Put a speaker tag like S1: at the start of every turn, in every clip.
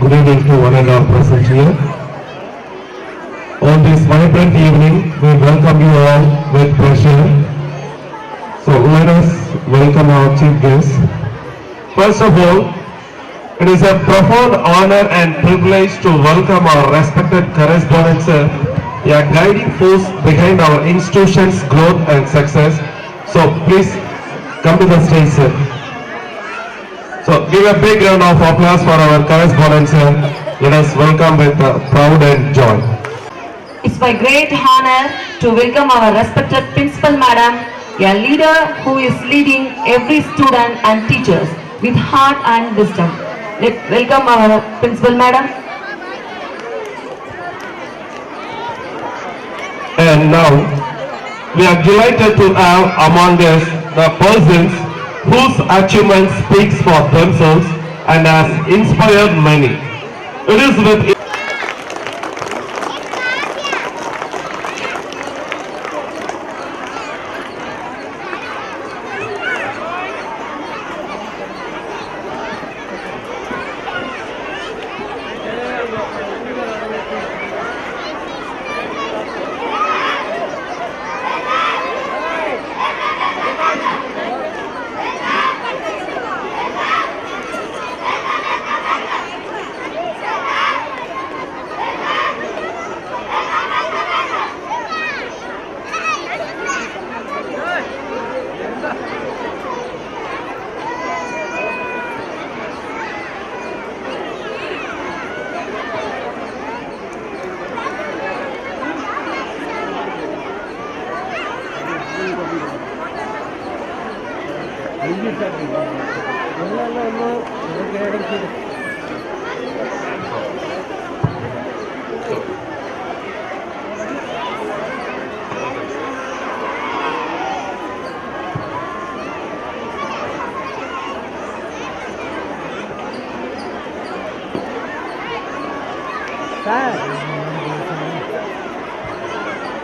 S1: good evening to one and all present here. On this vibrant evening, we welcome you all with pleasure. So let us welcome our chief guest. First of all, it is a profound honor and privilege to welcome our respected correspondent sir, a guiding force behind our institution's growth and success. So please come to the stage, sir. So give a big round of applause for our correspondent sir. Let us welcome with proud and joy.
S2: It's my great honor to welcome our respected principal madam, a leader who is leading every student and teachers with heart and wisdom. Let's welcome our principal madam.
S1: And now we are delighted to have among us the persons whose achievements speaks for themselves and has inspired many. It is with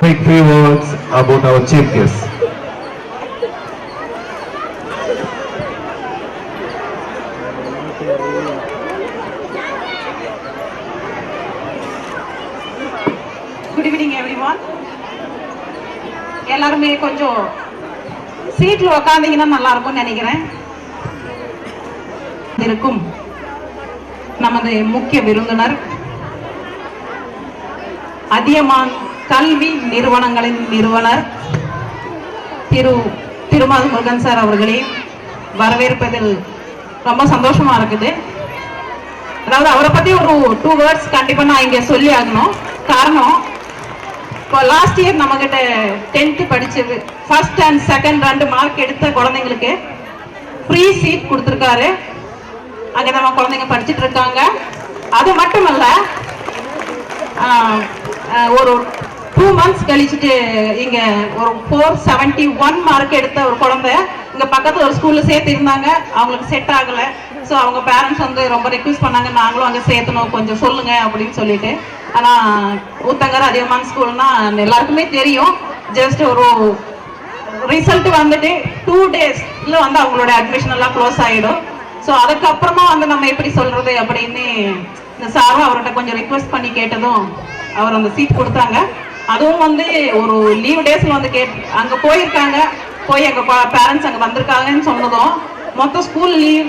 S1: quick few words about our chief guest.
S3: Good evening everyone. எல்லாரும் கொஞ்சம் சீட்ல உட்கார்ந்தீங்கன்னா நல்லா இருக்கும்னு நினைக்கிறேன். இருக்கும் நமது முக்கிய விருந்தினர் அதியமான் கல்வி நிறுவனங்களின் நிறுவனர் திருமால் முருகன் சார் அவர்களே வரவேற்பதில் ரொம்ப சந்தோஷமா இருக்குது. அதாவது அவரை பத்தி ஒரு 2 வேர்ட்ஸ் கண்டிப்பா நான் இங்க சொல்லி ஆகணும். காரணம், இப்போ லாஸ்ட் இயர் நம்ம கிட்ட 10th படிச்சது ஃபர்ஸ்ட் அண்ட் செகண்ட் 2 மார்க் எடுத்த குழந்தைங்களுக்கு ஃப்ரீ சீட் கொடுத்துருக்காரு. அங்க நம்ம குழந்தைங்க படிச்சுட்டு இருக்காங்க. அது மட்டுமல்ல, ஒரு 2 மந்த்ஸ் கழிச்சுட்டு இங்க ஒரு 471 மார்க் எடுத்த ஒரு குழந்தை இங்க பக்கத்துல ஒரு ஸ்கூல்ல சேர்த்து இருந்தாங்க. அவங்களுக்கு செட் ஆகல. ஸோ அவங்க பேரண்ட்ஸ் வந்து ரொம்ப ரெக்வஸ்ட் பண்ணாங்க, நாங்களும் அங்கே சேர்த்தணும், கொஞ்சம் சொல்லுங்க அப்படின்னு சொல்லிட்டு. ஆனா ஊத்தங்கர அதியமான் ஸ்கூல்னா எல்லாருக்குமே தெரியும். ஜஸ்ட் ஒரு ரிசல்ட் வந்துட்டு 2 டேஸ்ல வந்து அவங்களோட அட்மிஷன் எல்லாம் க்ளோஸ் ஆயிடும். ஸோ அதுக்கப்புறமா வந்து நம்ம எப்படி சொல்றது அப்படின்னு இந்த சாரும் அவர்கிட்ட கொஞ்சம் ரிக்வெஸ்ட் பண்ணி கேட்டதும் அவர் அந்த சீட் கொடுத்தாங்க. அதுவும் வந்து ஒரு லீவ் டேஸ்ல வந்து அங்க போயிருக்காங்க. போய் எங்க பேரண்ட்ஸ் அங்க வந்திருக்காங்கன்னு சொன்னதும் மொத்தம் school leave,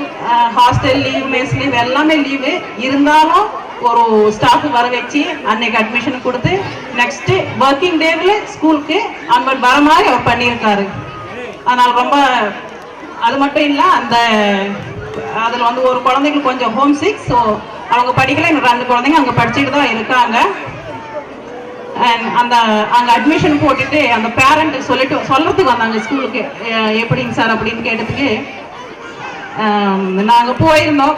S3: hostel leave, mess leave எல்லாமே லீவு இருந்தாலும் ஒரு ஸ்டாஃப் வர வச்சு அன்னைக்கு அட்மிஷன் கொடுத்து நெக்ஸ்ட் ஒர்க்கிங் டேவில் ஸ்கூலுக்கு அன்பட் வர மாதிரி அவர் பண்ணியிருக்காரு. அதனால ரொம்ப அது மட்டும் இல்லை, அந்த அதில் வந்து ஒரு குழந்தைங்களுக்கு கொஞ்சம் ஹோம் சிக். ஸோ அவங்க படிக்கல, இன்னும் 2 குழந்தைங்க அங்கே படிச்சுட்டு தான் இருக்காங்க. அந்த அங்கே அட்மிஷன் போட்டுட்டு அந்த பேரண்ட் சொல்றதுக்கு வந்தாங்க ஸ்கூலுக்கு, எப்படிங்க சார் அப்படின்னு கேட்டதுக்கு நாங்கள் போயிருந்தோம்.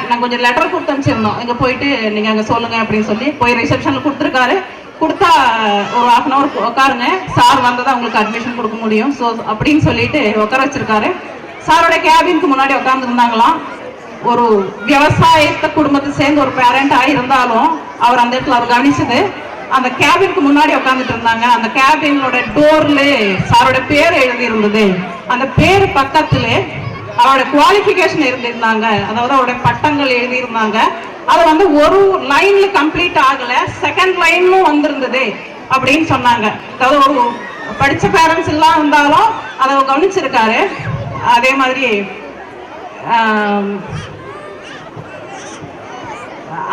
S3: நான் கொஞ்சம் லெட்டர் கொடுத்து அனுப்பிச்சிருந்தோம். இங்கே போயிட்டு நீங்கள் அங்கே சொல்லுங்க அப்படின்னு சொல்லி போய் ரிசப்ஷனில் கொடுத்துருக்காரு. கொடுத்தா ஒரு 1/2 hour உட்காருங்க, சார் வந்ததான் உங்களுக்கு அட்மிஷன் கொடுக்க முடியும். ஸோ அப்படின்னு சொல்லிட்டு உட்கார வச்சிருக்காரு. சாரோட கேபினுக்கு முன்னாடி உட்காந்துருந்தாங்களாம். ஒரு விவசாயத்தை குடும்பத்தை சேர்ந்து ஒரு பேரண்ட் ஆகியிருந்தாலும் அவர் அந்த இடத்துல அவர் கவனிச்சது, அந்த கேபினுக்கு முன்னாடி உட்காந்துட்டு இருந்தாங்க. அந்த கேபினோட டோர்ல சாரோட பேர் எழுதி இருந்தது. அந்த பேர் பக்கத்துல அவருடைய குவாலிஃபிகேஷன் எழுதியிருந்தாங்க, அதாவது அவருடைய பட்டங்கள் எழுதியிருந்தாங்க. அது வந்து ஒரு லைன்ல கம்ப்ளீட் ஆகல, செகண்ட் லைன்லும் வந்திருந்தது அப்படின்னு சொன்னாங்க. அதாவது ஒரு படிச்ச பேரண்ட்ஸ் எல்லாம் இருந்தாலும் அதை கவனிச்சிருக்காரு. அதே மாதிரி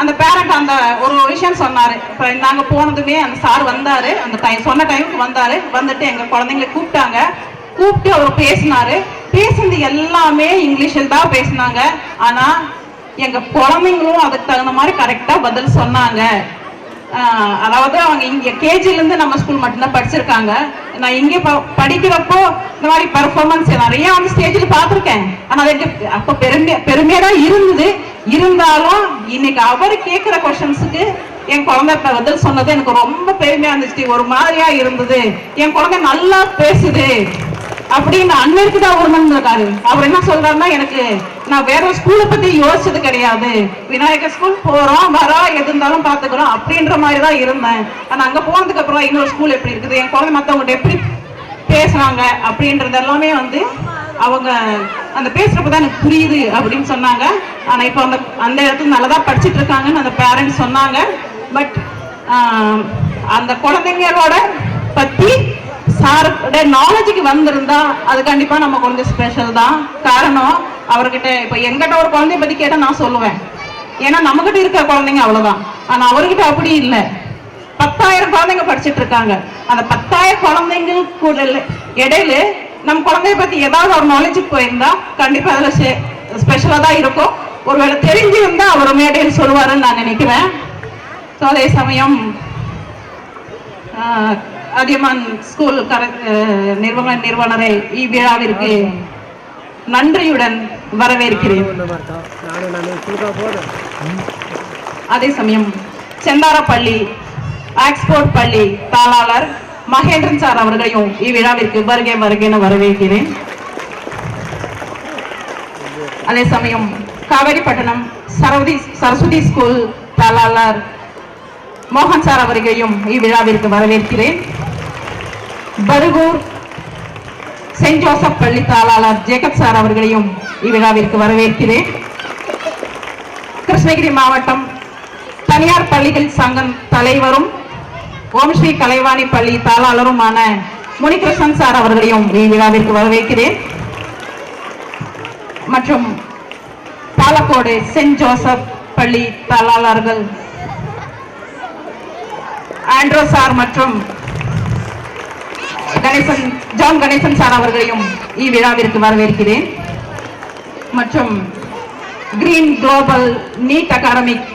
S3: அந்த பேரண்ட் அந்த ஒரு விஷயம் சொன்னாரு. இப்போ நாங்கள் போனதுமே அந்த சார் வந்தாரு, அந்த சொன்ன டைமுக்கு வந்தாரு. வந்துட்டு எங்க குழந்தைங்களை கூப்பிட்டாங்க. கூப்பிட்டு அவர் பேசினாரு. பேசுனது எல்லாமே இங்கிலீஷில் தான் பேசினாங்க. ஆனா எங்க குழந்தைங்களும் அதுக்கு தகுந்த மாதிரி கரெக்டா பதில் சொன்னாங்க. அதாவது அவங்க இங்க கேஜில இருந்து நம்ம ஸ்கூல் மட்டும்தான் படிச்சிருக்காங்க. நான் இங்க படிக்கிறப்போ இந்த மாதிரி பெர்ஃபார்மன்ஸ் நிறைய வந்து ஸ்டேஜில் பார்த்துருக்கேன். ஆனா அது அப்ப பெருமையா தான் இருந்தது. இருந்தாலும் இன்னைக்கு அவர் கேட்கிற கொஸ்டின்ஸுக்கு என் குழந்தை பதில் சொன்னது எனக்கு ரொம்ப பெருமையா இருந்துச்சு. ஒரு மாதிரியா இருந்தது. என் குழந்தை நல்லா பேசுது அப்படின்னு அன்னைக்கு தான் உணர்ந்திருக்காரு. அவர் என்ன சொல்றாருன்னா, எனக்கு நான் வேற ஸ்கூலை பத்தி யோசிச்சது கிடையாது, விநாயகர் ஸ்கூல் போறோம் வரோம் எது இருந்தாலும் பாத்துக்கிறோம் அப்படின்ற மாதிரி தான் இருந்தேன். ஆனா அங்க போனதுக்கு அப்புறம் இன்னொரு ஸ்கூல் எப்படி இருக்குது, என் குழந்தை மத்தவங்க எப்படி பேசுறாங்க அப்படின்றது எல்லாமே வந்து அவங்க அந்த பேசுறப்பதான் எனக்கு புரியுது அப்படின்னு சொன்னாங்க. ஆனா இப்ப அந்த இடத்துல நல்லதா படிச்சுட்டு இருக்காங்கன்னு அந்த பேரண்ட்ஸ் சொன்னாங்க. பட் அந்த குழந்தைங்களோட பத்தி சாரோட நாலேஜுக்கு வந்திருந்தா அது கண்டிப்பா நம்ம கொஞ்சம் ஸ்பெஷல் தான். காரணம் அவர்கிட்ட இப்ப எங்கிட்ட ஒரு குழந்தைய பத்தி கேட்டா நான் சொல்லுவேன், ஏன்னா நம்மகிட்ட இருக்கிற குழந்தைங்க அவ்வளவுதான். ஆனா அவர்கிட்ட அப்படி இல்லை. 10,000 குழந்தைங்க படிச்சுட்டு இருக்காங்க. அந்த 10,000 குழந்தைங்களுக்கு கூட இடையில நம்ம குழந்தைய பத்தி ஏதாவது ஒரு நாலேஜுக்கு போயிருந்தா கண்டிப்பா அதுல ஸ்பெஷலா தான் இருக்கும். ஒருவேளை தெரிஞ்சிருந்தா அவர் மேடையில் சொல்லுவாருன்னு நான் நினைக்கிறேன். அதே சமயம் அதியமான் ஸ்கூல் நிறுவனரை இவ்விழாவிற்கு நன்றியுடன் வரவேற்கிறேன். அதே சமயம் செந்தாரப்பள்ளி ஆக்ஸ்போர்ட் பள்ளி தாளாளர் மகேந்திரன் சார் அவர்களையும் இவ்விழாவிற்கு வருகை வருகை வரவேற்கிறேன். அதே சமயம் காவேரிப்பட்டினம் சரஸ்வதி ஸ்கூல் தாளாளர் மோகன் சார் அவர்களையும் இவ்விழாவிற்கு வரவேற்கிறேன். பருகூர் செயின்ட் ஜோசப் பள்ளி தாளாளர் ஜேக்கப் சார் அவர்களையும் இவ்விழாவிற்கு வரவேற்கிறேன். கிருஷ்ணகிரி மாவட்டம் தனியார் பள்ளிகள் சங்கம் தலைவரும் ஓம் ஸ்ரீ கலைவாணி பள்ளி தாளாளருமான முனிகிருஷ்ணன் சார் அவர்களையும் இவ்விழாவிற்கு வரவேற்கிறேன். மற்றும் பாலக்கோடு செயின்ட் ஜோசப் பள்ளி தாளாளர்கள் ஆண்ட்ரோ சார் மற்றும் ஜான் கணேசன் சார் அவர்களையும் இவ்விழாவிற்கு வரவேற்கிறேன். மற்றும் green global NEET academic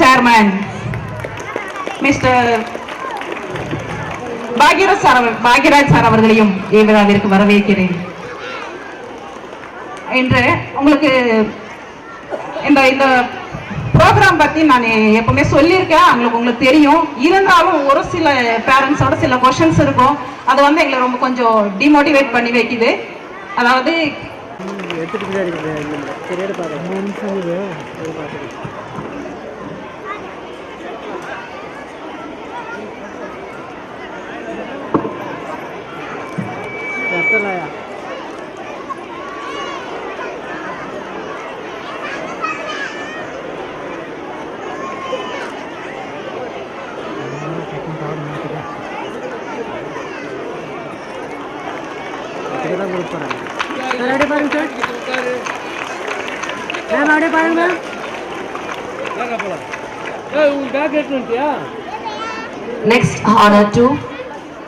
S3: chairman mister Bhagyaraj sir அவர்களையும் இவ்விழாவிற்கு வரவேற்கிறேன். இன்று உங்களுக்கு இந்த ப்ரோக்ராம் பத்தி நான் எப்பவுமே சொல்லியிருக்கேன், உங்களுக்கு தெரியும். இருந்தாலும் ஒரு சில பேரண்ட்ஸோட சில கொஸ்டின்ஸ் இருக்கும். அது வந்து எங்களை ரொம்ப கொஞ்சம் டிமோட்டிவேட் பண்ணி வைக்குது. அதாவது
S2: next honor to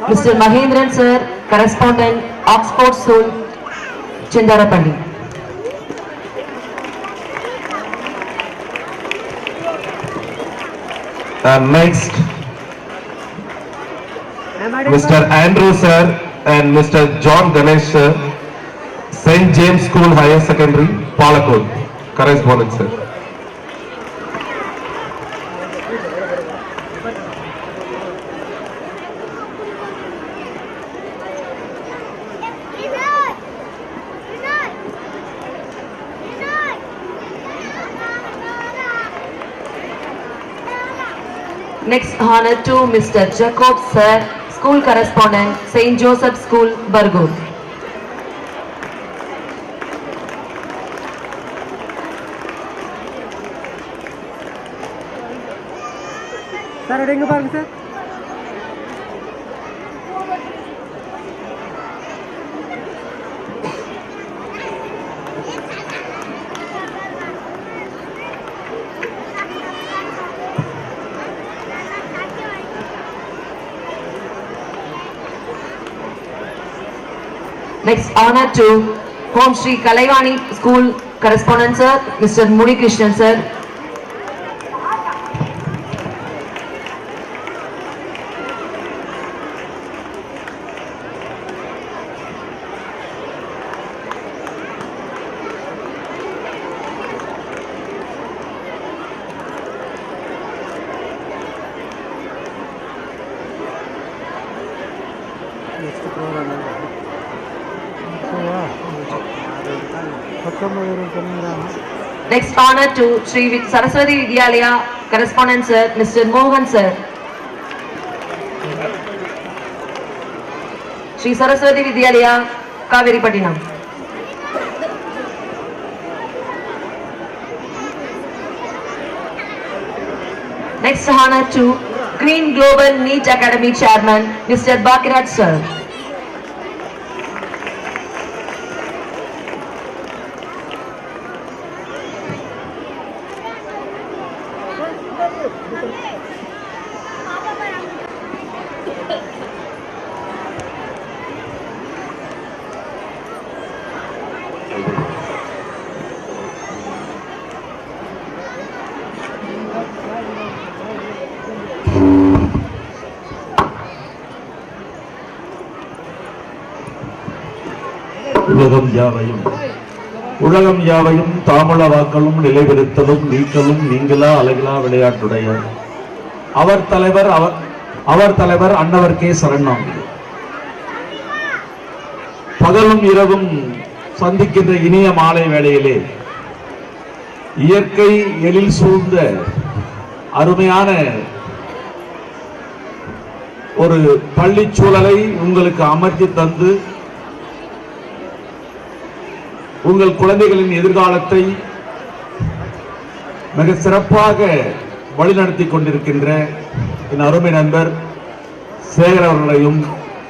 S2: Mr. Mahendran sir, correspondent Oxford School, Chindarapalli.
S1: Next, Mr. Andrew sir and Mr. John Ganesh sir, St. James School Higher Secondary, Palakkad, correspondent sir.
S2: Next honor to Mr. Jacob sir, school correspondent, St. Joseph School, Bargur.
S4: Sir எங்க பாருங்க sir.
S2: Next honor to Home Shri Kalaivani School Correspondent Sir, Mr. Muni Krishnan Sir. Next honor to Sri Saraswati Vidyalaya Correspondent Sir, Mr. Mohan Sir. Sri Saraswati Vidyalaya, Kaviripattinam. Next honor to Green Global NEET Academy Chairman, Mr. Bakiraj Sir.
S1: உலகம் யாவையும் தாமளவாக்களும் நிலைபெறுத்தலும் நீக்கலும் நீங்களா அழகிலா விளையாட்டுடைய அவர் தலைவர் அன்னவர் K சரணாம். பகலும் இரவும் சந்திக்கின்ற இனிய மாலை வேளையிலே இயற்கை எழில் சூழ்ந்த அருமையான ஒரு பள்ளி சூழலை உங்களுக்கு அமர்த்தி தந்து உங்கள் குழந்தைகளின் எதிர்காலத்தை மிக சிறப்பாக வழிநடத்தி கொண்டிருக்கின்ற என் அருமை நண்பர் சேகர் அவர்களையும்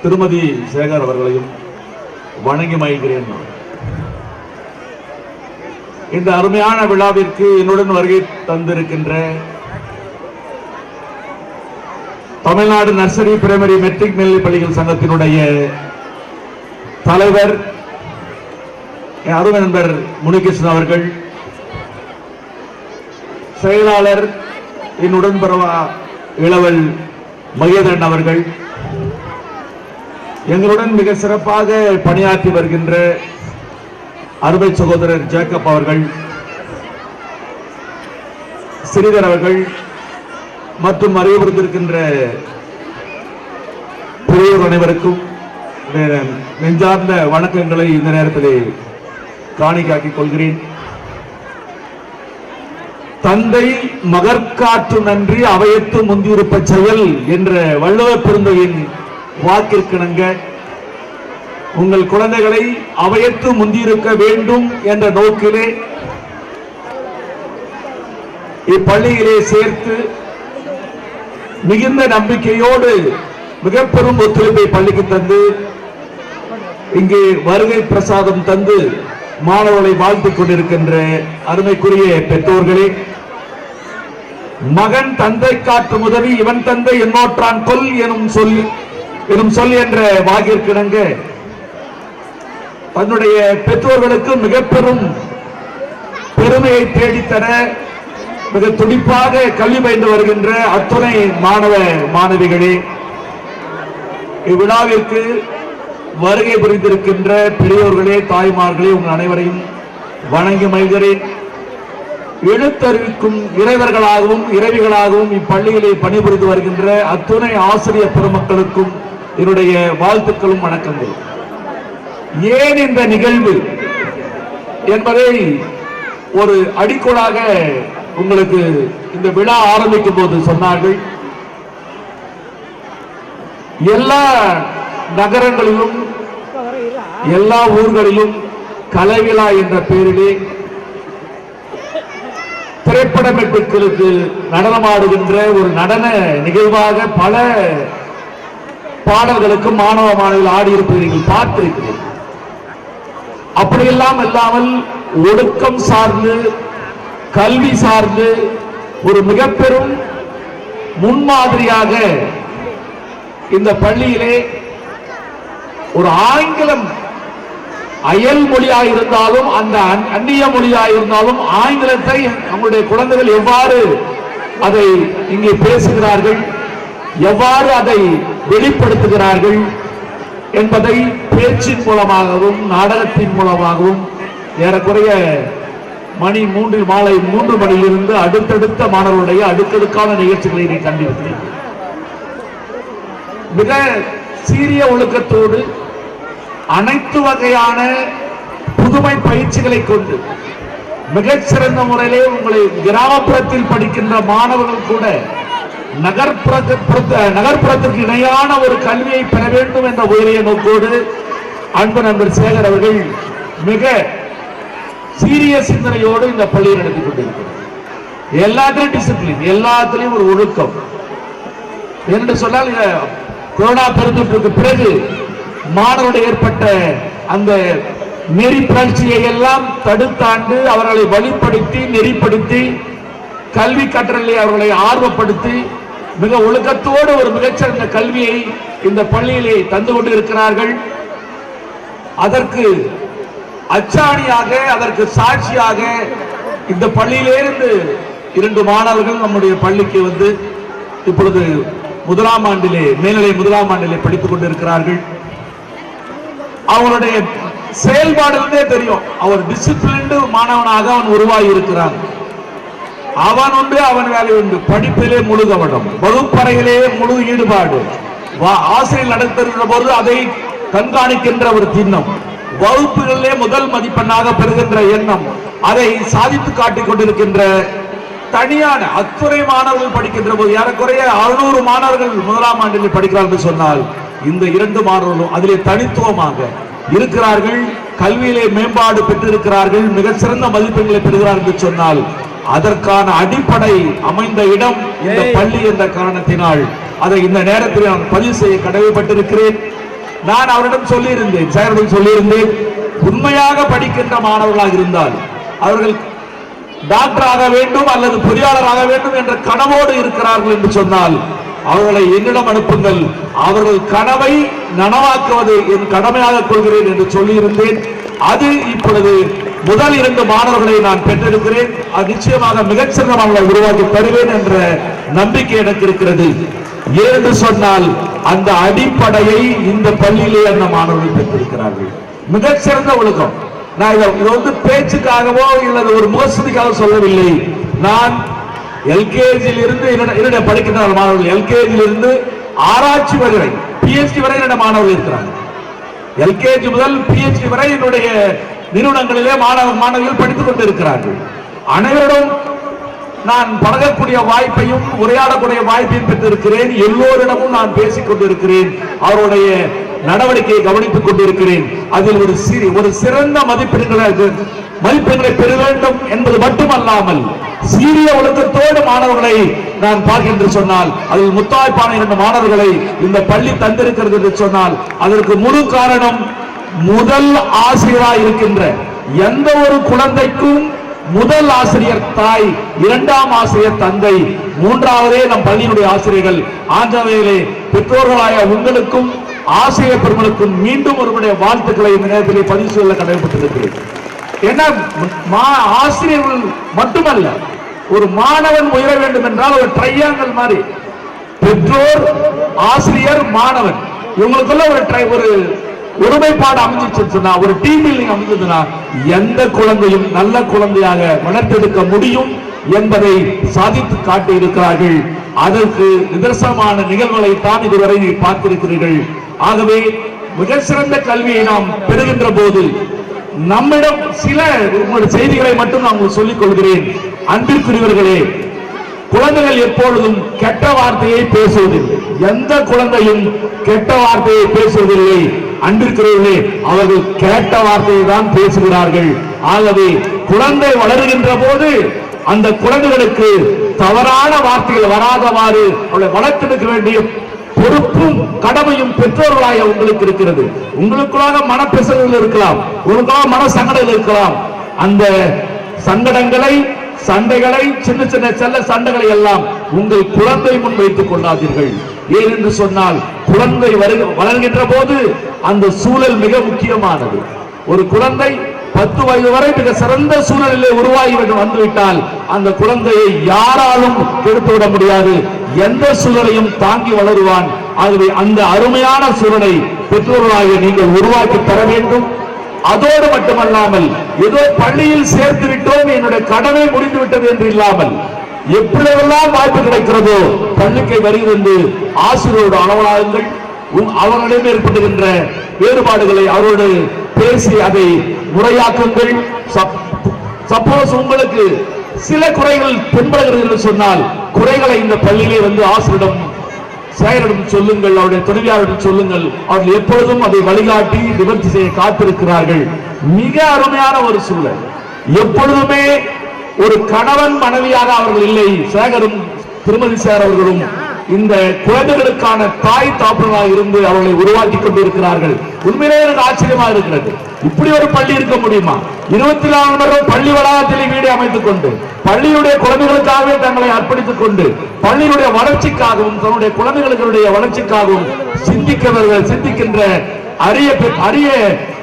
S1: திருமதி சேகர் அவர்களையும் வணங்கி மகிழ்கிறேன். இந்த அருமையான விழாவிற்கு என்னுடன் வருகை தந்திருக்கின்ற தமிழ்நாடு நர்சரி பிரைமரி மெட்ரிக் மேல்நிலைப் பள்ளிகள் சங்கத்தினுடைய தலைவர் அருமை நண்பர் முனிகிருஷ்ணன் அவர்கள், செயலாளர் என் உடன்பரவா இளவல் மகேந்திரன் அவர்கள், எங்களுடன் மிக சிறப்பாக பணியாற்றி வருகின்ற அருமை சகோதரர் ஜேக்கப் அவர்கள், ஸ்ரீதர் அவர்கள் மற்றும் அறிவுறுத்திருக்கின்ற பெரியோர் அனைவருக்கும் நெஞ்சார்ந்த வணக்கங்களை இந்த நேரத்திலே காணிக்காக்கிக் கொள்கிறேன். தந்தை மகற்காற்று நன்றி அவையத்து முந்தியிருப்ப செயல் என்ற வள்ளுவப் பெருந்தகையின் வாக்கிற்கிணங்க உங்கள் குழந்தைகளை அவையத்து முந்தியிருக்க வேண்டும் என்ற நோக்கிலே இப்பள்ளியிலே சேர்த்து மிகுந்த நம்பிக்கையோடு மிக பெரும் ஒத்துழைப்பை பள்ளிக்கு தந்து இங்கே வருகை பிரசாதம் தந்து மாணவர்களை வாழ்த்திக் கொண்டிருக்கின்ற அருமைக்குரிய பெற்றோர்களே, மகன் தந்தை காற்று முதலி இவன் தந்தை என்னோற்றான் கொல் எனும் சொல் என்ற வாக்கிற்கிணங்க தன்னுடைய பெற்றோர்களுக்கு மிக பெரும் பெருமையை தேடித்தர மிக துடிப்பாக கல்வி பயின்று வருகின்ற அத்துணை மாணவ மாணவிகளே, இவ்விழாவிற்கு வருகை புரிந்திருக்கின்ற பெரியோர்களே, தாய்மார்களே, உங்கள் அனைவரையும் வணங்கி மகிழ்கிறேன். எழுத்தறிவிக்கும் இறைவர்களாகவும் இறைவிகளாகவும் இப்பள்ளியிலே பணிபுரிந்து வருகின்ற அத்துணை ஆசிரியர் பெருமக்களுக்கும் என்னுடைய வாழ்த்துக்களும் வணக்கங்கள். ஏன் இந்த நிகழ்வு என்பதை ஒரு அடிக்கோலாக உங்களுக்கு இந்த விழா ஆரம்பிக்கும் போது சொன்னார்கள். எல்லா நகரங்களிலும் எல்லா ஊர்களிலும் கலைவிழா என்ற பெயரிலே
S4: திரைப்பட மெட்டுக்களுக்கு நடனமாடுகின்ற ஒரு நடன நிகழ்வாக பல பாடல்களுக்கு மாணவ மாணவிகள் ஆடியிருப்பதை நீங்கள் பார்த்திருக்கிறீர்கள். அப்படியெல்லாம் இல்லாமல் ஒழுக்கம் சார்ந்து கல்வி சார்ந்து ஒரு மிக பெரும் முன்மாதிரியாக இந்த பள்ளியிலே ஒரு ஆங்கிலம் அயல் மொழியாக இருந்தாலும் அந்த அந்நிய மொழியாக இருந்தாலும் ஆங்கிலத்தை நம்முடைய குழந்தைகள் எவ்வாறு அதை இங்கே பேசுகிறார்கள், எவ்வாறு அதை வெளிப்படுத்துகிறார்கள் என்பதை பேச்சின் மூலமாகவும் நாடகத்தின் மூலமாகவும் ஏறக்குறைய மாலை 3 மணியிலிருந்து அடுத்தடுத்த மாணவர்களுடைய அடுக்கடுக்கான நிகழ்ச்சிகளை நீ கண்டிருக்கிறீர்கள். மிக சீரிய ஒழுக்கத்தோடு அனைத்து வகையான புதுமை பயிற்சிகளை கொண்டு மிகச்சிறந்த முறையிலே உங்களை கிராமப்புறத்தில் படிக்கின்ற மாணவர்கள் கூட நகர்ப்புறத்திற்கு இணையான ஒரு கல்வியை பெற வேண்டும் என்ற உயரிய நோக்கோடு அன்பு நண்பர் சேகர் அவர்கள் மிக சீரிய சிந்தனையோடு இந்த பள்ளியை நடத்தி கொண்டிருக்கிறார். எல்லாத்திலும் டிசிப்ளின், எல்லாத்திலையும் ஒரு ஒழுக்கம் என்று சொன்னால் கொரோனா பெருந்தொற்றுக்கு பிறகு மாணவர்கள் ஏற்பட்ட அந்த நெறி புரட்சியை எல்லாம் தடுத்தாண்டு அவர்களை வழிப்படுத்தி நெறிப்படுத்தி கல்வி கற்றலை அவர்களை ஆர்வப்படுத்தி மிக ஒழுக்கத்தோடு ஒரு மிகச்சிறந்த கல்வியை இந்த பள்ளியிலே தந்து கொண்டு இருக்கிறார்கள். அதற்கு அச்சாணியாக, அதற்கு சாட்சியாக இந்த பள்ளியிலிருந்து 2 மாணவர்கள் நம்முடைய பள்ளிக்கு வந்து இப்பொழுது முதலாம் ஆண்டிலே, மேல்நிலை முதலாம் ஆண்டிலே படித்துக் கொண்டிருக்கிறார்கள். அவனுடைய செயல்பாடுகளே தெரியும், அவர் டிசிப்ளின்டு மாணவனாக அவன் உருவாகி இருக்கிறான். அவன் உண்டு, அவன் வேலை உண்டு, படிப்பிலே முழு கவனம், வகுப்பறையிலே முழு ஈடுபாடு, ஆசிரியர் நடத்துகின்ற போது அதை கண்காணிக்கின்ற ஒரு திண்ணம், வகுப்புகளிலே முதல் மதிப்பெண்ணாக பெறுகின்ற எண்ணம், அதை சாதித்து காட்டிக் கொண்டிருக்கின்ற தனியான அத்துறை மாணவர்கள் படிக்கின்ற போது ஏறக்குறைய 600 மாணவர்கள் முதலாம் ஆண்டில் படிக்கிறார்கள் என்று சொன்னால் இந்த 2 மாணவர்களும் அதிலே தனித்துவமாக இருக்கிறார்கள். கல்வியிலே மேம்பாடு பெற்றிருக்கிறார்கள், மிக சிறந்த மதிப்பெண்களை பெறுகிறார்கள் என்று சொன்னால் அதற்கான அடிப்படை அமைந்த இடம் இந்த பள்ளி என்ற காரணத்தினால் அதை இந்த நேரத்தில் நான் பதிவு செய்ய கடமைப்பட்டிருக்கிறேன். நான் அவரிடம் சொல்லியிருந்தேன், சாரிடம் சொல்லியிருந்தேன், உண்மையாக படிக்கின்ற மாணவர்களாக இருந்தால் அவர்கள் டாக்டர் ஆக வேண்டும் அல்லது பொறியாளர் ஆக வேண்டும் என்ற கனவோடு இருக்கிறார்கள் என்று சொன்னால் அவர்களை என்னிடம் அனுப்புங்கள், அவர்கள் கனவை நனவாக்குவது என் கடமையாக கொள்கிறேன் என்று சொல்லியிருந்தேன். அது இப்பொழுது முதல் 2 மாணவர்களை நான் பெற்றிருக்கிறேன். அது நிச்சயமாக மிகச்சிறந்த மாணவர்களை உருவாக்கி தருவேன் என்ற நம்பிக்கை எனக்கு இருக்கிறது. ஏன்னு சொன்னால் அந்த அடிப்படையை இந்த பள்ளியிலே அந்த மாணவர்கள் பெற்றிருக்கிறார்கள். மிகச்சிறந்த ஒழுக்கம். நான் இது வந்து பேச்சுக்காகவோ இல்லது ஒரு முகஸ்துதிக்காக சொல்லவில்லை. நான் எல்கேஜியில் இருந்து என்னுடைய படிக்கின்ற மாணவர்கள் எல்கேஜியில் இருந்து ஆராய்ச்சி வரை PhD வரை என்னுடைய மாணவர்கள் இருக்கிறாங்க. எல்கேஜி முதல் PhD வரை என்னுடைய நிறுவனங்களிலே மாணவர்கள் படித்துக் கொண்டிருக்கிறார்கள். அனைவரும் நான் பழகக்கூடிய வாய்ப்பையும் உரையாடக்கூடிய வாய்ப்பையும் பெற்றிருக்கிறேன். எல்லோரிடமும் நான் பேசிக் கொண்டிருக்கிறேன், அவருடைய நடவடிக்கையை கவனித்துக் கொண்டிருக்கிறேன். அதில் ஒரு சிறந்த மதிப்பெண்களை பெற வேண்டும் என்பது மட்டுமல்லாமல் சீரிய ஒழுக்கத்தோடு மாணவர்களை நான் பார்க்கின்ற சொன்னால் அதில் முத்தாய்ப்பான 2 மாணவர்களை இந்த பள்ளி தந்திருக்கிறது என்று சொன்னால் அதற்கு முழு காரணம் முதல் ஆசிரியராக இருக்கின்ற எந்த ஒரு குழந்தைக்கும் முதல் ஆசிரியர் தாய், 2ஆம் ஆசிரியர் தந்தை, 3ஆவதே நம் பள்ளியினுடைய ஆசிரியர்கள். ஆஞ்சநேயர்களே, பெற்றோர்களாய உங்களுக்கும் ஆசிரியர் பெருமளுக்கும் மீண்டும் ஒருவருடைய வாழ்த்துக்களை இந்த நேரத்திலே பதிவு செய்ய கடமைப்பட்டிருக்கிறேன். ஏன்னா ஆசிரியர்கள் மட்டுமல்ல, ஒரு மாணவன் உயர வேண்டும் என்றால் ஒரு ட்ரையாங்கல் மாதிரி பெற்றோர், ஆசிரியர், மாணவன் இவங்களுக்குள்ள ஒரு ஒருமைப்பாடு அமைஞ்சிச்சுன்னா, ஒரு டீம் பில்டிங் அமைஞ்சதுன்னா எந்த குழந்தையும் நல்ல குழந்தையாக வளர்த்தெடுக்க முடியும் என்பதை சாதித்து காட்டி இருக்கிறார்கள். அதற்கு நிதர்சனமான நிகழ்வுகளை தான் இதுவரை பார்த்திருக்கிறீர்கள். ஆகவே மிக சிறந்த கல்வியை நாம் பெறுகின்ற போது நம்மிடம் சில செய்திகளை மட்டும் நான் சொல்லிக் கொள்கிறேன். அன்பிற்குரியவர்களே, குழந்தைகள் எப்பொழுதும் கெட்ட வார்த்தையை பேசுவதில்லை. எந்த குழந்தையும் கெட்ட வார்த்தையை பேசுவதில்லை. அன்பிற்குரியவர்களே, அவர்கள் கேட்ட வார்த்தையை தான் பேசுகிறார்கள். ஆகவே குழந்தை வளருகின்ற போது அந்த குழந்தைகளுக்கு தவறான வார்த்தைகள் வராதவாறு அவளை வளர்த்தெடுக்க வேண்டிய பொறுப்பும் கடமையும் பெற்றோர்களாக உங்களுக்கு இருக்கிறது. உங்களுக்குள்ளாக மனப்பெசல்கள் இருக்கலாம், உங்களுக்காக மன சங்கடங்கள் இருக்கலாம். அந்த சங்கடங்களை, சண்டைகளை, சின்ன சின்ன செல்ல சண்டைகளை எல்லாம் உங்கள் குழந்தை முன் வைத்துக் கொள்ளாதீர்கள். ஏனென்று சொன்னால் குழந்தை வளர்கின்ற போது அந்த சூழல் மிக முக்கியமானது. ஒரு குழந்தை 10 வயது வரை மிக சிறந்த சூழலிலே உருவாகி வந்துவிட்டால் அந்த குழந்தையை யாராலும் கெடுத்துவிட முடியாது. எந்த சூழலையும் தாங்கி வளருவான். ஆகவே அந்த அருமையான சூழலை பெற்றோர்களாக நீங்கள் உருவாக்கி தர வேண்டும். அதோடு மட்டுமல்லாமல் ஏதோ பள்ளியில் சேர்த்து விட்டோம், என்னுடைய கடமை முடிந்து விட்டது என்று இல்லாமல் எப்படியெல்லாம் வாய்ப்பு கிடைக்கிறதோ பள்ளிக்கை வருகிறது ஆசிரியரோடு அளவலாகுங்கள். அவர்களிடம் ஏற்படுகின்ற வேறுபாடுகளை அவரோடு பேசி அதை முறையாக்குங்கள். சப்போஸ் உங்களுக்கு சில குறைகள் தென்படுகிறது என்று சொன்னால் குறைகளை இந்த பள்ளியிலே ஆசிரியரிடம் சேகரிடம் சொல்லுங்கள், அவருடைய துணைவியாரிடம் சொல்லுங்கள். அவர்கள் எப்பொழுதும் அதை வழிகாட்டி நிவர்த்தி செய்ய காத்திருக்கிறார்கள். மிக அருமையான ஒரு சூழல். எப்பொழுதுமே ஒரு கணவன் மனைவியாக அவர்கள் இல்லை. சேகரும் திருமதி சேகர் அவர்களும் இந்த குழந்தைகளுக்கான தாய் தாப்பனாக இருந்து அவர்களை உருவாக்கி கொண்டிருக்கிறார்கள். உண்மையிலேயே எனக்கு ஆச்சரியமா இருக்கிறது. இப்படி ஒரு பள்ளி இருக்க முடியுமா? 24 மணி நேரம் பள்ளி வளாகத்திலே வீடு அமைத்துக் கொண்டு பள்ளியுடைய குழந்தைகளுக்காகவே தங்களை அர்ப்பணித்துக் கொண்டு பள்ளியுடைய வளர்ச்சிக்காகவும் தன்னுடைய குழந்தைகளுடைய வளர்ச்சிக்காகவும் சிந்திக்கின்ற அரிய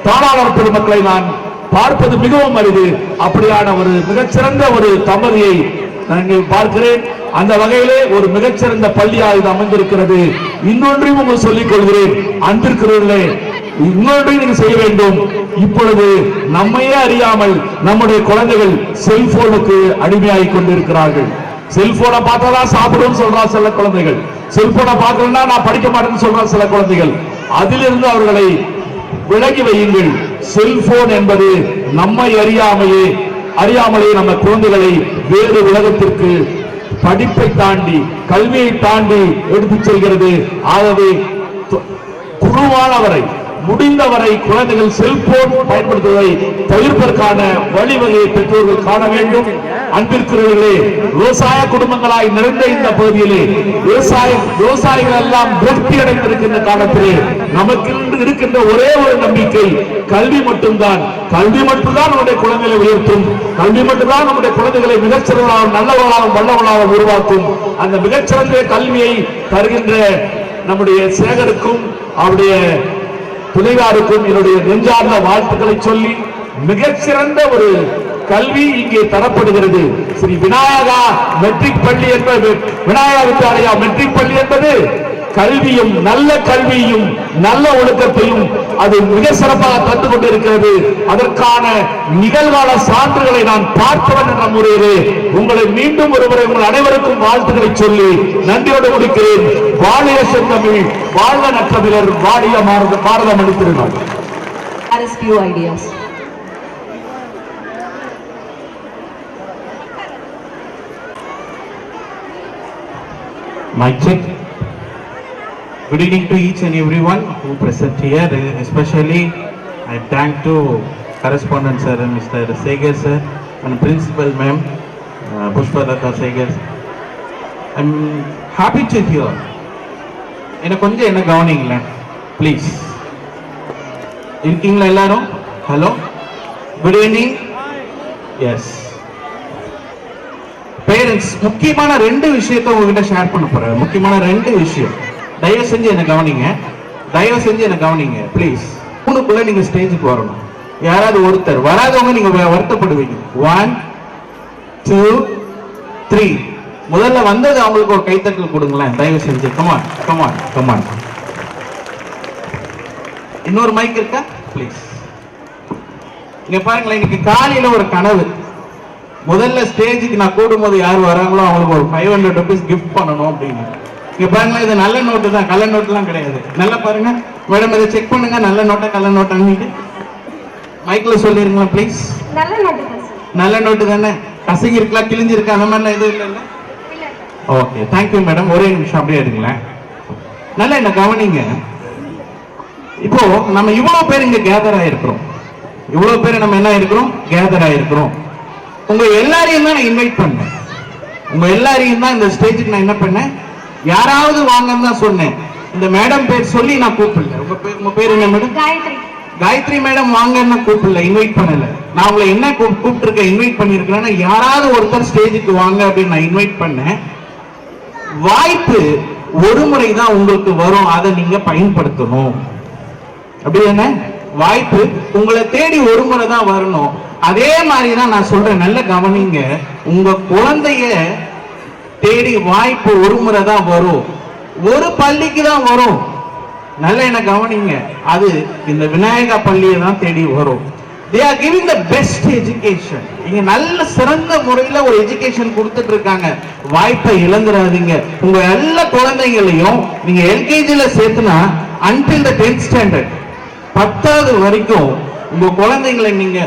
S4: தாளாளர் பெருமக்களை நான் பார்ப்பது மிகவும் அரிது. அப்படியான ஒரு மிகச்சிறந்த ஒரு தம்பதியை நான் பார்க்கிறேன். அந்த வகையிலே ஒரு மிகச்சிறந்த பள்ளியாக இது அமைந்திருக்கிறது. இன்னொன்றையும் உங்களுக்கு சொல்லிக் கொள்கிறேன், அன்பிற்கிறவர்களே, இன்னொன்றையும் நீங்க செய்ய வேண்டும். இப்பொழுது நம்மையே அறியாமல் நம்முடைய குழந்தைகள் செல்போனுக்கு அடிமையாகி கொண்டிருக்கிறார்கள். செல்போனை பார்த்தாதான் சாப்பிடும் சொல்றா சில குழந்தைகள். செல்போனை பார்க்கலன்னா நான் படிக்க மாட்டேன்னு சொல்றா சில குழந்தைகள். அதிலிருந்து அவர்களை விலகி வையுங்கள். செல்போன் என்பது நம்மை அறியாமலே நம்ம குழந்தைகளை வேறு உலகத்திற்கு படிப்பை தாண்டி கல்வியை தாண்டி எடுத்துச் செல்கிறது. ஆகவே குழுவானவரை முடிந்தவரை குழந்தைகள் செல்போன் பயன்படுத்துவதை தவிர்ப்பதற்கான வழிவகையை பெற்றோர்கள் காண வேண்டும். அன்பிற்குரியவர்களே, விவசாய குடும்பங்களாய் நிறைந்த இந்த பகுதியிலே விவசாயிகள் எல்லாம் திருப்தி அடைந்திருக்கின்ற காலத்திலே நமக்கு இருக்கின்ற ஒரே ஒரு நம்பிக்கை கல்வி மட்டும்தான். கல்வி மட்டும்தான் நம்முடைய குழந்தைகளை உயர்த்தும். கல்வி மட்டும்தான் நம்முடைய குழந்தைகளை மிகச்சிறந்தாகவும் நல்லவர்களாகவும் வல்லவர்களாகவும் உருவாக்கும். அந்த மிகச்சிறந்த கல்வியை தருகின்ற நம்முடைய சேகருக்கும் அவருடைய துணைவாருக்கும் என்னுடைய நெஞ்சார்ந்த வாழ்த்துக்களை சொல்லி மிகச்சிறந்த ஒரு கல்வி இங்கே தரப்படுகிறது. ஸ்ரீ விநாயகா மெட்ரிக் பள்ளி என்பது விநாயகா வித்யாலயா மெட்ரிக் பள்ளி என்பது கல்வியும் நல்ல கல்வியும் நல்ல ஒழுக்கத்தையும் அது மிக சிறப்பாக தந்து கொண்டிருக்கிறது. அதற்கான நிகழ்கால சான்றுகளை நான் பார்த்தவன் என்ற முறையிலே உங்களை மீண்டும் ஒருமுறை உங்கள் அனைவருக்கும் வாழ்த்துக்களை சொல்லி நன்றியோடு முடிக்கிறேன். வாழிய செந்தமிழ், வாழ்க நற்றமிழர், வாழிய பாரதம் அளித்திருந்தார்.
S5: Mic check. Good evening to each and everyone who present here. Especially I thank to correspondent sir and Mr. Segar sir and principal ma'am Pushpalata Segar. I'm happy to hear. என்ன கவனிங்களா ப்ளீஸ். இருக்கீங்களா எல்லாரும்? Hello, good evening. Yes parents, முக்கியமான 2 விஷயத்தை உங்ககிட்ட share பண்ண போறேன். முக்கியமான 2 விஷயம். தயவு செஞ்சு என்ன கவனிங்க ப்ளீஸ். 3க்குள்ள நீங்க ஸ்டேஜுக்கு வரணும். யாராவது ஒருத்தர் வராதவங்க நீங்க வருத்தப்படுவீங்க. 1 2 3. முதல்ல வந்தது அவங்களுக்கு ஒரு கைத்தட்டல் கொடுங்களேன் தயவு செஞ்சு. கமான். இன்னொரு மைக் இருக்கா ப்ளீஸ்? இங்க பாருங்களேன், இன்னைக்கு காலையில ஒரு கனவு. முதல்ல ஸ்டேஜுக்கு நான் கூடும்போது யார் வராங்களோ அவங்களுக்கு ஒரு 500 rupees கிஃப்ட் பண்ணணும் அப்படின்னு. இங்க பாருங்களேன், இது நல்ல நோட்டு தான், கள்ள நோட்டுலாம் கிடையாது. நல்லா பாருங்க மேடம், இதை செக் பண்ணுங்க. நல்ல நோட்டா கள்ள நோட்டான்னு மைக்ல சொல்லிருங்களா ப்ளீஸ்? நல்ல நோட்டு தானே? கசங்கி இருக்கலாம், கிழிஞ்சிருக்கா, அந்த மாதிரிலாம் எதுவும் இல்லைல்ல? Okay, thank you madam. ஒரே நிமிஷம் அப்படியே இருங்களேன். நல்லா என்ன கவனிங்க. இப்போ நம்ம இவ்வளவு பேர் இங்க கேதர் ஆயிருக்கிறோம். இவ்வளவு பேர் நம்ம என்ன இருக்கிறோம், கேதர் ஆயிருக்கிறோம். உங்க எல்லாரையும் தான் நான் இன்வைட் பண்ணேன். உங்க எல்லாரையும் தான் இந்த ஸ்டேஜுக்கு நான் என்ன பண்ணேன், யாராவது வாங்கன்னு தான் சொன்னேன். இந்த மேடம் பேர் சொல்லி நான் கூப்பிடல. உங்க பேர் என்ன மேடம்?
S2: Gayatri.
S5: காயத்ரி மேடம் வாங்கன்னு கூப்பிடல, இன்வைட் பண்ணல. நான் உங்களை என்ன கூப்பிட்டுருக்கேன், இன்வைட் பண்ணிருக்கிறேன்னா யாராவது ஒருத்தர் ஸ்டேஜுக்கு வாங்க அப்படின்னு நான் இன்வைட் பண்ணேன். வாய்ப்பு ஒரு முறை தான் உங்களுக்கு வரும், அதை நீங்க பயன்படுத்தணும். அப்படி என்ன, வாய்ப்பு உங்களை தேடி ஒரு முறை தான் வரணும். அதே மாதிரி தான் நான் சொல்றேன், நல்ல கவனிங்க. உங்க குழந்தைய தேடி வாய்ப்பு ஒரு முறை தான் வரும், ஒரு பள்ளிக்கு தான் வரும். நல்ல என்ன கவனிங்க, அது இந்த விநாயகா பள்ளியை தான் தேடி வரும். They are giving the best education. இங்க நல்ல சிறந்த முறையில ஒரு எஜுகேஷன் கொடுத்துட்டு இருக்காங்க. வாய்ப்பை இழந்துடாதீங்க. உங்க எல்லா குழந்தைகளையும் நீங்க எல்கேஜில சேர்த்துனா until the 10th standard 10வது வரைக்கும் உங்க குழந்தைகளை நீங்க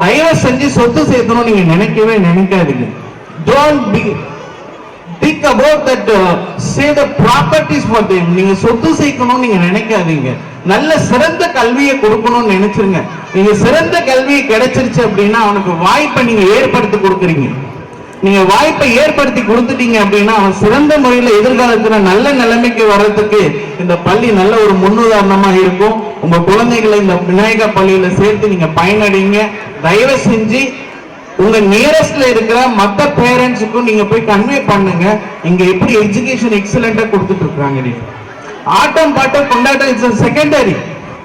S5: தயவு செஞ்சு சொத்து சேர்த்தணும் நீங்க நினைக்கவே நினைக்காதீங்க. Don't be think about that, say the properties for them. நீங்க சொத்து சேர்க்கணும் நீங்க நினைக்காதீங்க. நல்ல சிறந்த கல்வியை கொடுக்கணும்னு நினைச்சிருங்க. நீங்க சிறந்த கல்வி கிடைச்சிருச்சு அப்படின்னா அவனுக்கு வாய்ப்பை நீங்க ஏற்படுத்தி கொடுக்குறீங்க. நீங்க வாய்ப்பை ஏற்படுத்தி கொடுத்துட்டீங்க அப்படின்னா அவன் சிறந்த முறையில எதிர்காலத்துல நல்ல நிலைமைக்கு வர்றதுக்கு இந்த பள்ளி நல்ல ஒரு முன்னுதாரணமா இருக்கும். உங்க குழந்தைகளை இந்த விநாயகா பள்ளியில சேர்த்து நீங்க பயனடைங்க. தயவு செஞ்சு உங்க நியரஸ்ட்ல இருக்கிற மத்த பேரண்ட்ஸுக்கும் நீங்க போய் கன்வே பண்ணுங்க, இங்க எப்படி எஜுகேஷன் எக்ஸலண்டா கொடுத்துட்டு இருக்காங்க. நீங்க ஆட்டம் பாட்டம் கொண்டாட்டம் இட்ஸ் செகண்டரி.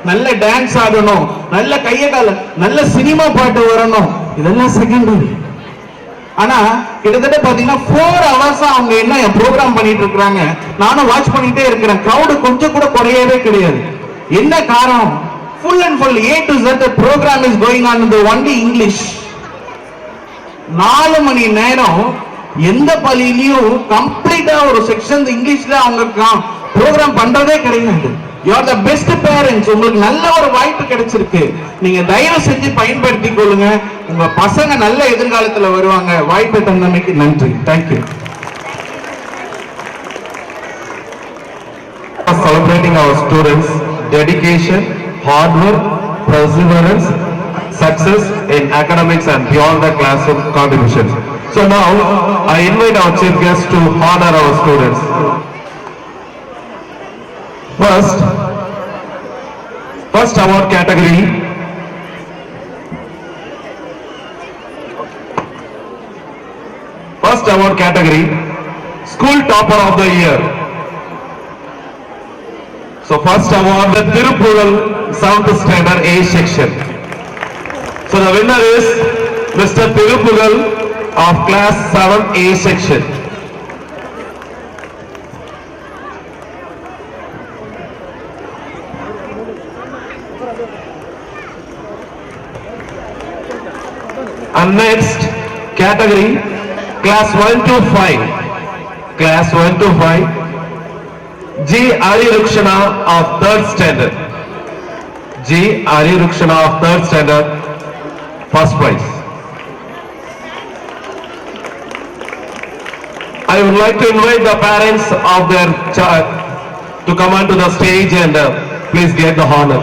S5: நல்ல டான்ஸ் ஆடணும், நல்ல கைய கால, நல்ல சினிமா பாட்டு வரணும், இதெல்லாம் செகண்டரி. ஆனா கிட்டத்தட்ட பாத்தீங்கன்னா 4 hours அவங்க என்ன ப்ரோக்ராம் பண்ணிட்டு இருக்காங்க. நானும் வாட்ச் பண்ணிட்டே இருக்கிறேன். கிரவுட் கொஞ்சம் கூட குறையவே கிடையாது. என்ன காரணம்? Full and full A to Z the program is going on in the only English. 4 மணி நேரம் எந்த பள்ளியிலையும் கம்ப்ளீட்டா ஒரு செக்ஷன் இங்கிலீஷ்ல அவங்க ப்ரோக்ராம் பண்றதே கிடையாது. You are the best parents. உங்களுக்கு நல்ல ஒரு வாய்ப்பு கிடைச்சிருக்கு. நீங்க தயவு செஞ்சு பயன்படுத்திக் கொள்ளுங்க. உங்க பசங்க நல்ல எதிர்காலத்துல வருவாங்க. வாய்ப்பை தந்தமைக்கு நன்றி. Thank you.
S1: Celebrating our students' dedication, hard work, perseverance, success in academics and beyond the classroom contributions. So now I invite our chief guest to honor our students. First award category. First award category, School Topper of the Year. So first award, the Tirupural 7th Standard A section. So the winner is Mr. Tirupural of class 7A section. And next category, class 1 to 5. Class 1 to 5. G. Ari Rukshana of 3rd standard. G. Ari Rukshana of 3rd standard. First prize. I would like to invite the parents of their child to come onto the stage and please get the honor.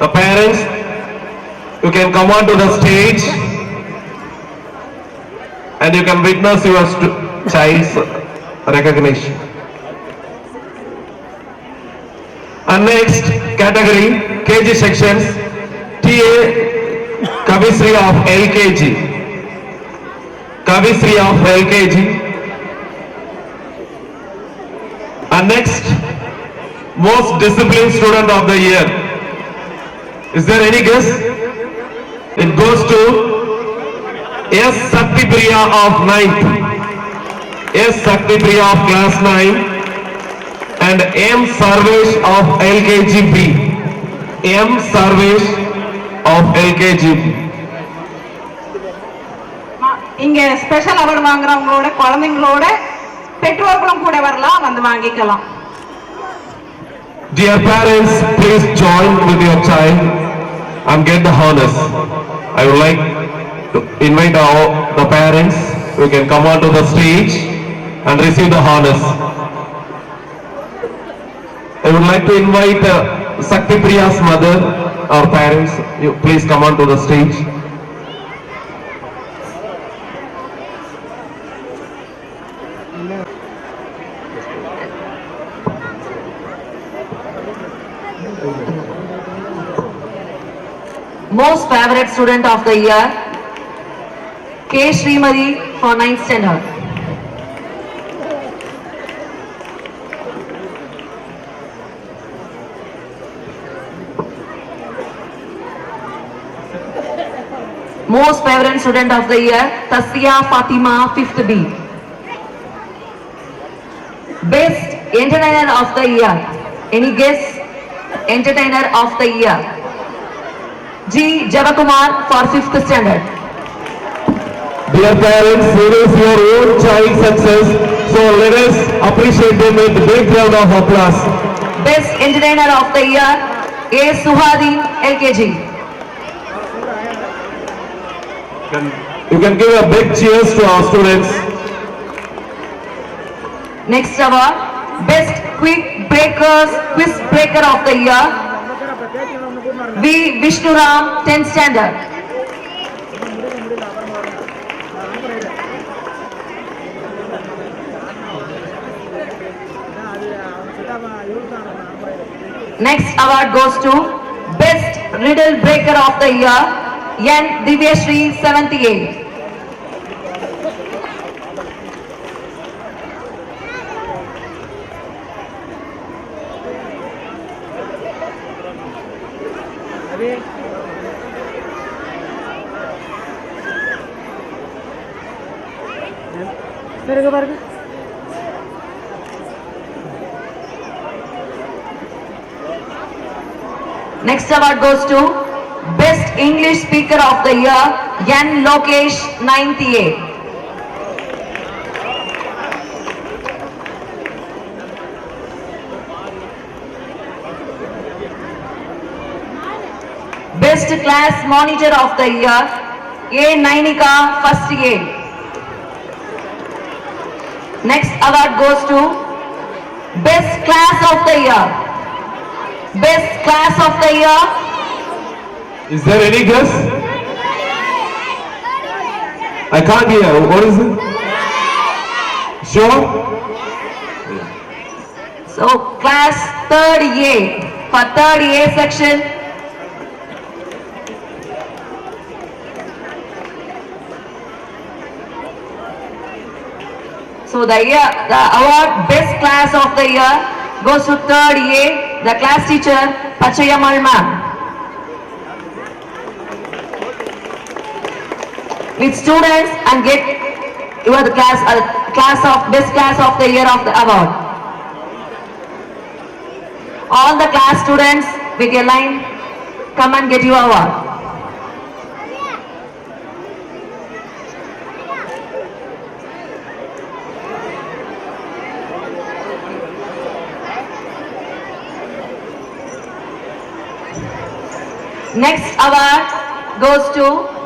S1: The parents, you can come onto the stage and you can witness your child's recognition. And next category, KG sections, TA Kavisri of LKG. Kavisri of LKG. And next, most disciplined student of the year. Is there any guess? It goes to S. Saktipriya of 9th. S. Saktipriya of class 9 and M. Sarvesh of LKGB. M. Sarvesh of LKGB.
S3: இங்க special award வாங்குறவங்களோட குழந்தைங்களோட பெற்றோர்களும் கூட வரலாம், வந்து வாங்கிக்கலாம்.
S1: Dear parents, please join with your child and get the honors. I would like to invite the parents who can come onto the stage and receive the honors. I would like to invite Sakti Priya's mother or parents, you please come on to the stage.
S2: Most favorite student of the year, K. Srimati for 9th standard. Most favorite student of the year, Tasya Fatima 5th B. Best entertainer of the year. Any guess? Entertainer of the year. G. Javakumar for 5th standard.
S1: Dear parents, here is your own child's success, so let us appreciate them with a big round of applause.
S2: Best entertainer of the year, A. Suhadi LKG.
S1: You can give a big cheers to our students.
S2: Next award, Best Quiz Breaker of the year, V. Vishnuram 10th standard. Next award goes to Best Riddle Breaker of the year, N. Divyashri 7th A. Next award goes to Best English Speaker of the Year, N. Lokesh 9th A. Best Class Monitor of the Year, A. Nainika 1st A. Next award goes to Best Class of the Year. Best Class of the Year.
S1: Is there any guess? I can't hear. What is it? Sure?
S2: So class 3rd A, for 3rd A section. So the award Best Class of the Year goes to 3rd A, the class teacher Pachayamal ma'am. With students and get you are the class of Best Class of the Year of the award. All the class students with your line, come and get your award. Next award goes to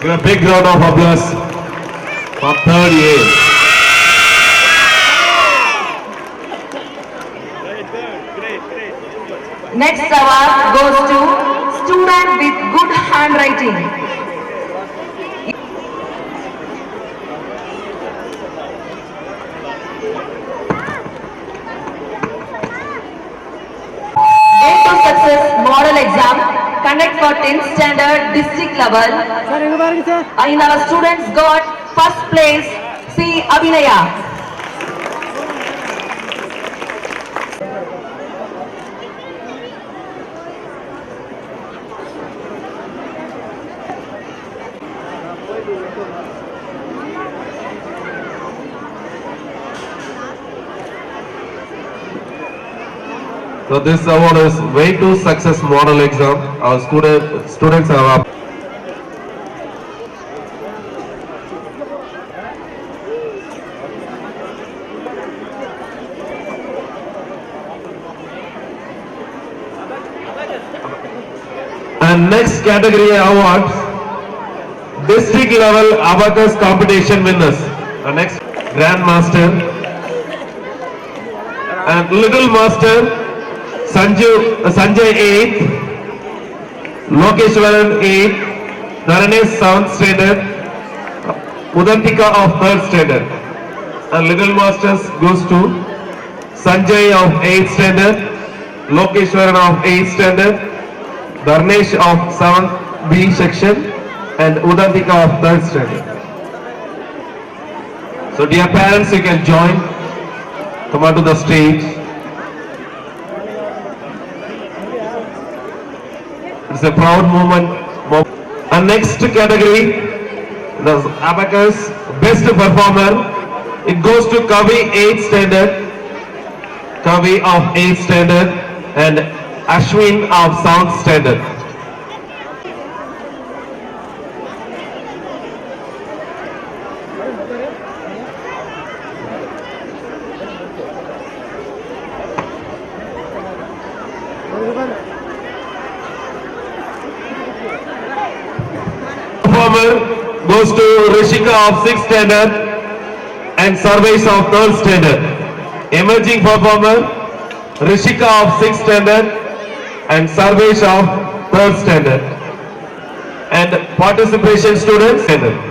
S1: Give a big round of applause for 3rd A.
S2: Next award goes to student with good handwriting. Way to Success Model Exam conduct for 10th standard district level. And our students got first place, C. Abhinaya.
S1: So this award is Way to Success Model Exam. Our students have and next category awards, district level abacus competition winners. The next Grandmaster and Little Master Sanjay 8th, Lokeshwaran 8th, Dharanesh 7th standard, Udantika of 3rd standard. And Little Masters goes to Sanjay of 8th standard, Lokeshwaran of 8th standard, Dharnesh of 7th B section and Udantika of 3rd standard. So dear parents, you can join. Come on to the stage. It's a proud moment. And next category, the abacus best performer. It goes to Kavi 8th standard, Kavi of 8th standard and Ashwin of 7th standard. Performer goes to Rishika of 6th standard and Sarvesh of 3rd standard. Emerging performer Rishika of 6th standard and Sarvesh of 3rd standard. And participation students standard.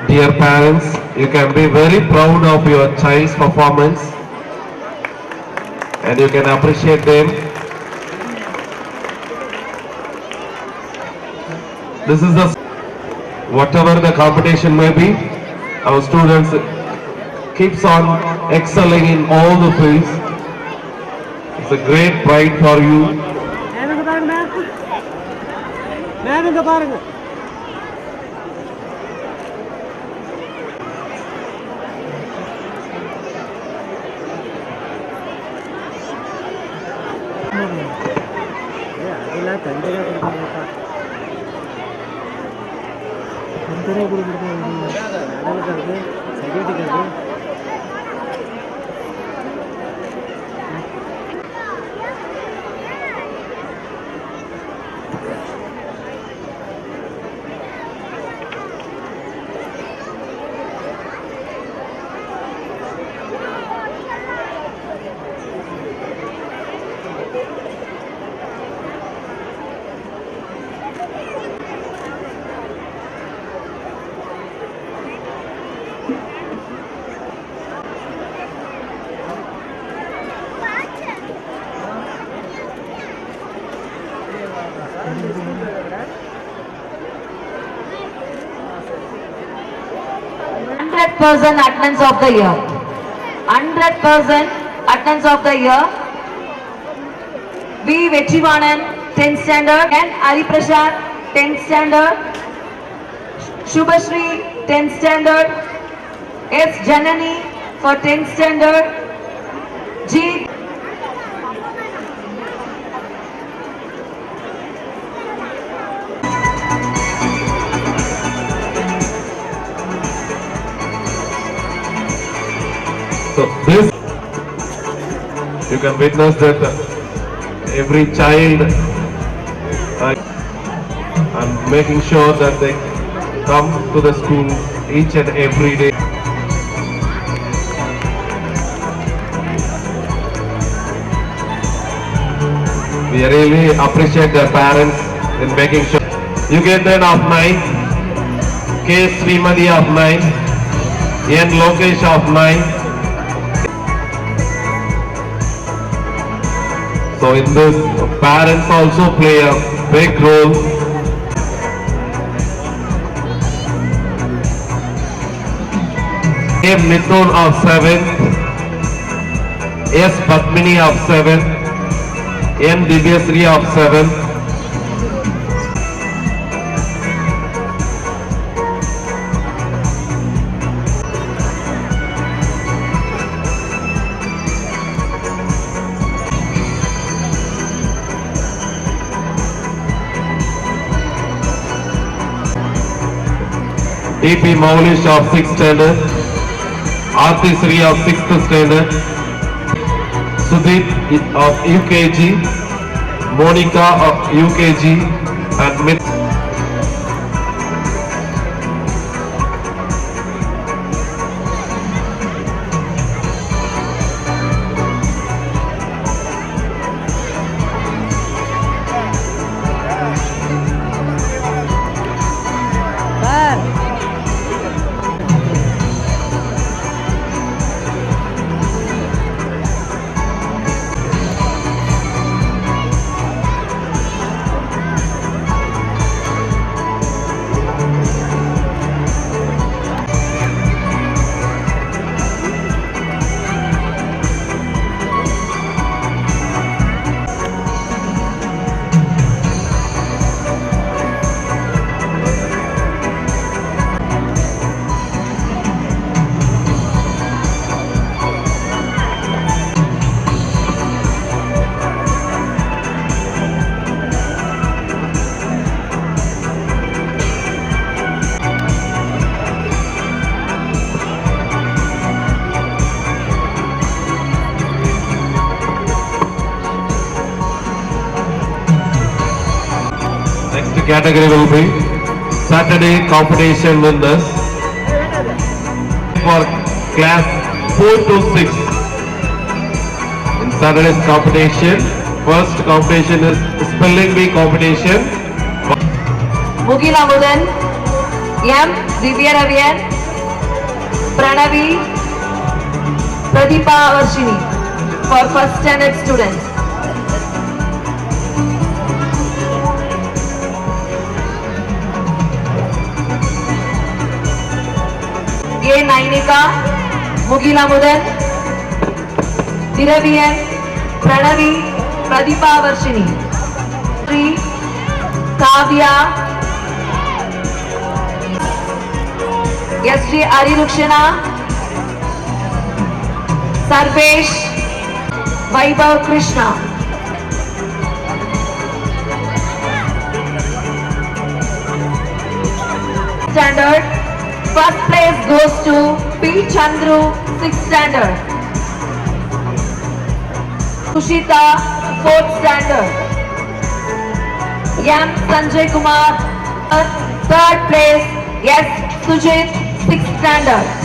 S1: Dear parents, you can be very proud of your child's performance and you can appreciate them. This is the whatever the competition may be, our students keeps on excelling in all the fields. It's a great pride for you.
S2: % attendance of the year. 100% attendance of the year. B. Vechivanan, 10th standard. N. Ali Prashad, 10th standard. Shubhashri, 10th standard. S. Janani for 10th standard. G.
S1: So this, you can witness that every child and making sure that they come to the school each and every day. We really appreciate their parents in making sure. You get then of 9, K. Srimadi of 9, N. Lokesh of 9. So in this, parents also play a big role. M. Mithun of 7, S. Padmini of 7, N. Divyasri of 7. E.P. Maulish of 6th standard, Aarti Sri of 6th standard, Sudeep of UKG, Monica of UKG, and Mit. Next category will be Saturday competition winners for class 4 to 6. In Saturday's competition, first competition is spelling bee competition.
S2: Mugila Mudan, M. Divya Ravian, Pranavi, Pradeepa Varshini for first standard students. A. Nainika, Mugila Mudan, Diravian, Pranavi, Pradeepa Varshini. Sri, Kavya, S. J. Arirukshana, Sarvesh, Vaibhav Krishna. Standard, first place goes to P. Chandru, 6th standard. Sushita, 4th standard. M. Sanjay Kumar, 3rd place. S. Sujit, 6th standard.